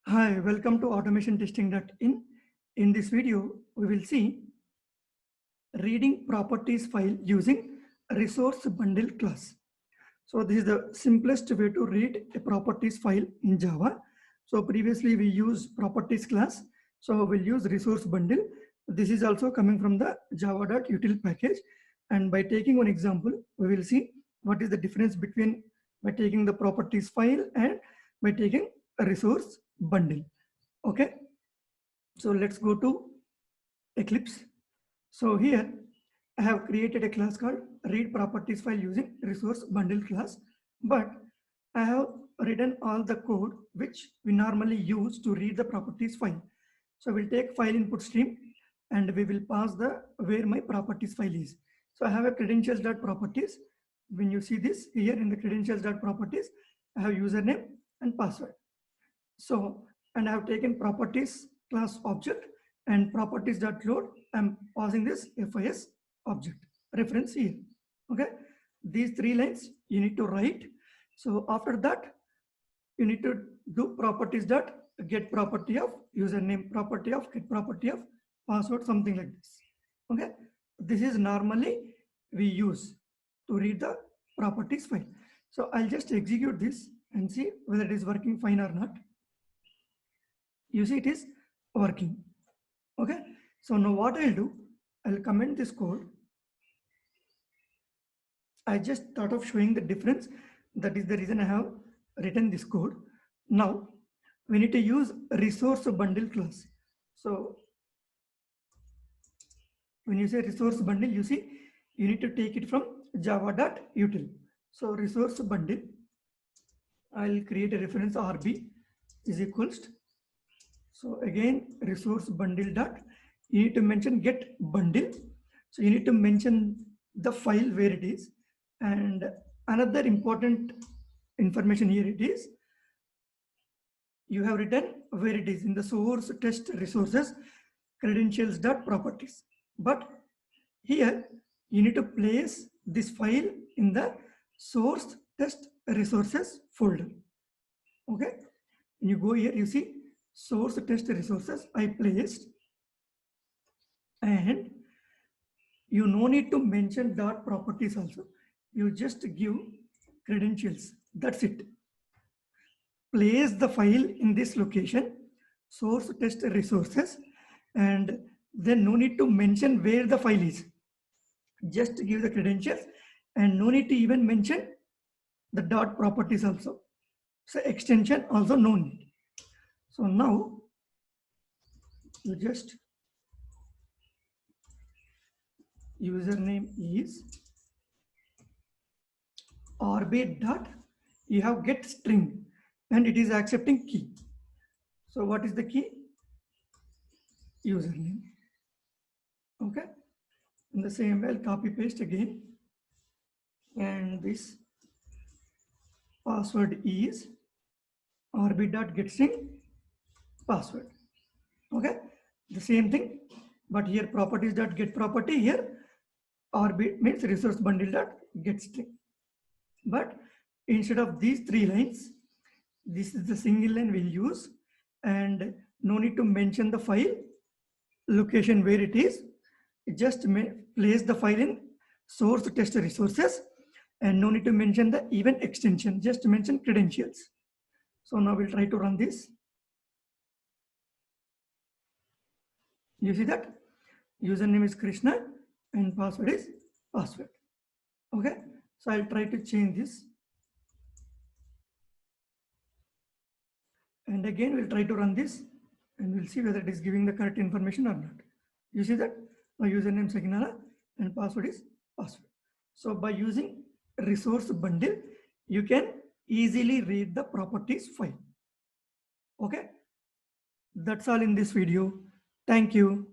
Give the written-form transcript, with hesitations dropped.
Hi, welcome to automationtesting.in. In this video, we will see reading properties file using resource bundle class. So this is the simplest way to read a properties file in Java. So previously we used properties class. So we'll use resource bundle. This is also coming from the java.util package. And by taking one example, we will see what is the difference between by taking the properties file and by taking a resource bundle. Okay. So let's go to Eclipse. So here I have created a class called read properties file using resource bundle class, but I have written all the code which we normally use to read the properties file. So we'll take file input stream and we will pass the where my properties file is. So I have a credentials.properties. When you see this here in the credentials.properties, I have username and password. So, and I have taken properties class object and properties.load. I'm passing this FIS object reference here. Okay, these three lines you need to write. So after that, you need to do properties dot get property of username, property of get property of password, something like this. Okay, this is normally we use to read the properties file. So I'll just execute this and see whether it is working fine or not. You see it is working. Okay, so now what I'll do, I'll comment this code. I just thought of showing the difference. That is the reason I have written this code. Now we need to use resource bundle class. So when you say resource bundle, you see you need to take it from java.util. So resource bundle, I'll create a reference RB is equals to, so again resource bundle dot, you need to mention get bundle. So you need to mention the file where it is. And another important information here it is, you have written where it is in the source test resources credentials dot properties. But here you need to place this file in the source test resources folder. Okay, when you go here, you see source test resources I placed, and you no need to mention dot properties also. You just give credentials. That's it. Place the file in this location, source test resources, and then no need to mention where the file is. Just give the credentials and no need to even mention the dot properties also. So extension also no need. So now you just username is RB dot, you have get string and it is accepting key. So what is the key? Username. Okay, in the same way I'll copy paste again, and this password is RB dot get string password. Okay, the same thing, but here properties dot get property, here RB means resource bundle dot get string. But instead of these three lines, this is the single line we'll use, and no need to mention the file location where it is. Just place the file in source test resources and no need to mention the even extension, just mention credentials. So now we'll try to run this. You see that username is Krishna and password is password. Okay, so I'll try to change this. And again, we'll try to run this and we'll see whether it is giving the correct information or not. You see that my username is Saginara and password is password. So by using resource bundle, you can easily read the properties file. Okay, that's all in this video. Thank you.